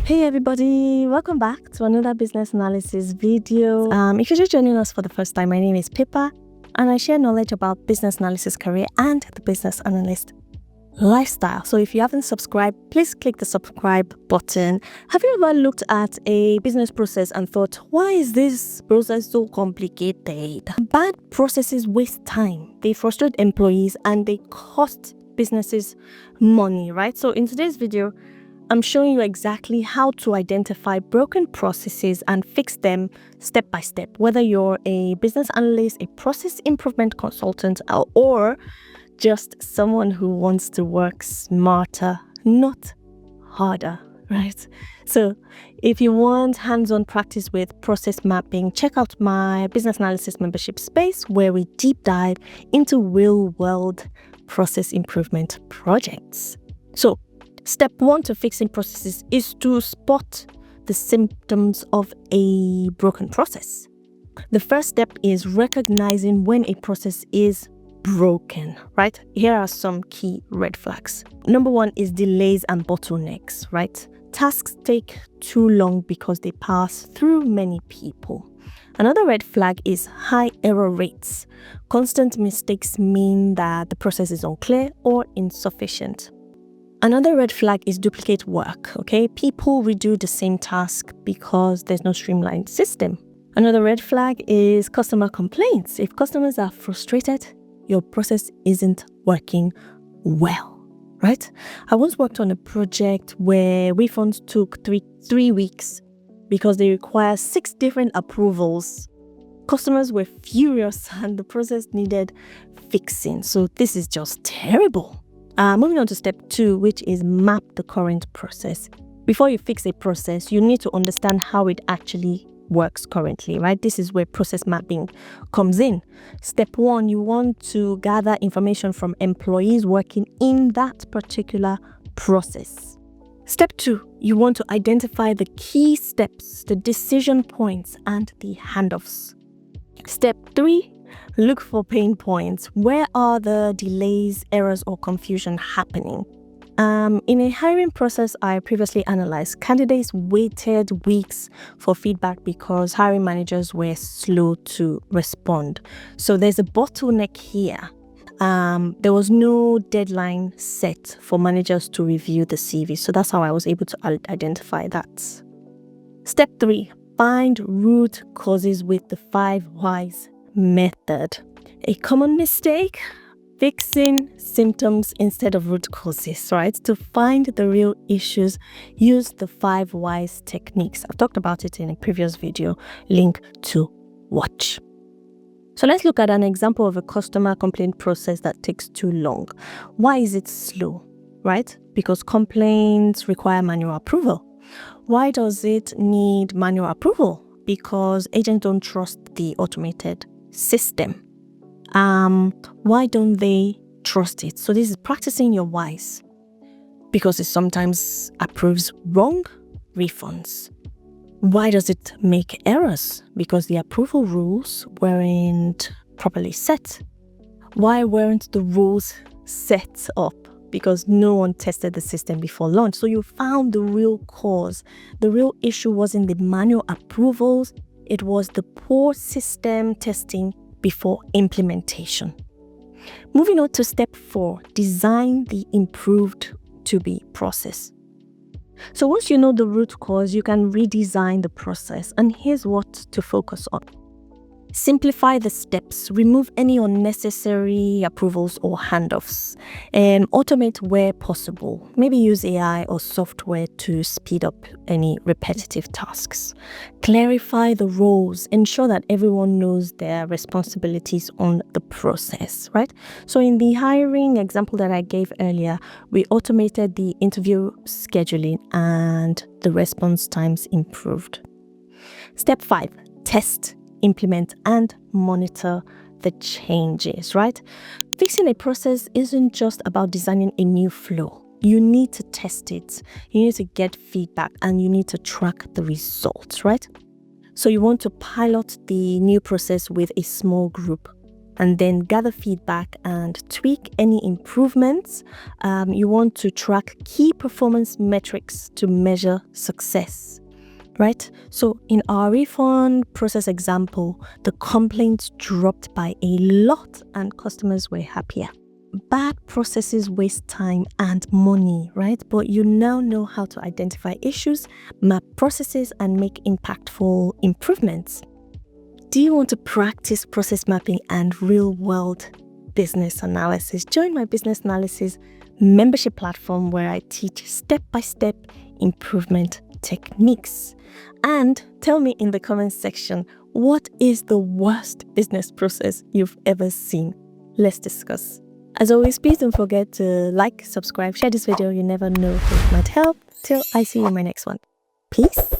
Hey everybody, welcome back to another business analysis video. If you're just joining us for the first time, my name is Pippa and I share knowledge about business analysis career and the business analyst lifestyle. So if you haven't subscribed, please click the subscribe button. Have you ever looked at a business process and thought, why is this process so complicated? Bad processes waste time, they frustrate employees and they cost businesses money, right? So in today's video, I'm showing you exactly how to identify broken processes and fix them step by step, whether you're a business analyst, a process improvement consultant, or just someone who wants to work smarter, not harder, right? So if you want hands-on practice with process mapping, check out my business analysis membership space where we deep dive into real-world process improvement projects. So step one to fixing processes is to spot the symptoms of a broken process. The first step is recognizing when a process is broken, right? Here are some key red flags. Number one is delays and bottlenecks, right? Tasks take too long because they pass through many people. Another red flag is high error rates. Constant mistakes mean that the process is unclear or insufficient. Another red flag is duplicate work, okay? People redo the same task because there's no streamlined system. Another red flag is customer complaints. If customers are frustrated, your process isn't working well, right? I once worked on a project where refunds took three weeks because they require 6 different approvals. Customers were furious and the process needed fixing. So this is just terrible. Moving on to step 2, which is map the current process. Before you fix a process, you need to understand how it actually works currently, right? This is where process mapping comes in. Step 1, you want to gather information from employees working in that particular process. Step 2, you want to identify the key steps, the decision points, and the handoffs. Step 3, look for pain points. Where are the delays, errors, or confusion happening? In a hiring process I previously analyzed, candidates waited weeks for feedback because hiring managers were slow to respond. So there's a bottleneck here. There was no deadline set for managers to review the CV. So that's how I was able to identify that. Step 3, find root causes with the 5 whys method. A common mistake, fixing symptoms instead of root causes, right? To find the real issues, use the 5 whys techniques. I've talked about it in a previous video, link to watch. So let's look at an example of a customer complaint process that takes too long. Why is it slow, right? Because complaints require manual approval. Why does it need manual approval? Because agents don't trust the automated system. Why don't they trust it? So this is practicing your whys. Because it sometimes approves wrong refunds. Why does it make errors? Because the approval rules weren't properly set. Why weren't the rules set up? Because no one tested the system before launch. So you found the real cause. The real issue wasn't the manual approvals. It was the poor system testing before implementation. Moving on to step 4, design the improved to-be process. So once you know the root cause, you can redesign the process. And here's what to focus on. Simplify the steps, remove any unnecessary approvals or handoffs, and automate where possible. Maybe use AI or software to speed up any repetitive tasks. Clarify the roles, ensure that everyone knows their responsibilities on the process, right? So in the hiring example that I gave earlier, we automated the interview scheduling and the response times improved. Step 5, test, implement, and monitor the changes, right? Fixing a process isn't just about designing a new flow. You need to test it, you need to get feedback, and you need to track the results, right? So you want to pilot the new process with a small group and then gather feedback and tweak any improvements. You want to track key performance metrics to measure success. Right? So in our refund process example, the complaints dropped by a lot and customers were happier. Bad processes waste time and money, right? But you now know how to identify issues, map processes, and make impactful improvements. Do you want to practice process mapping and real-world business analysis? Join my business analysis membership platform where I teach step-by-step improvement techniques. And tell me in the comments section, what is the worst business process you've ever seen? Let's discuss. As always, please don't forget to like, subscribe, share this video. You never know who it might help. Till I see you in my next one. Peace.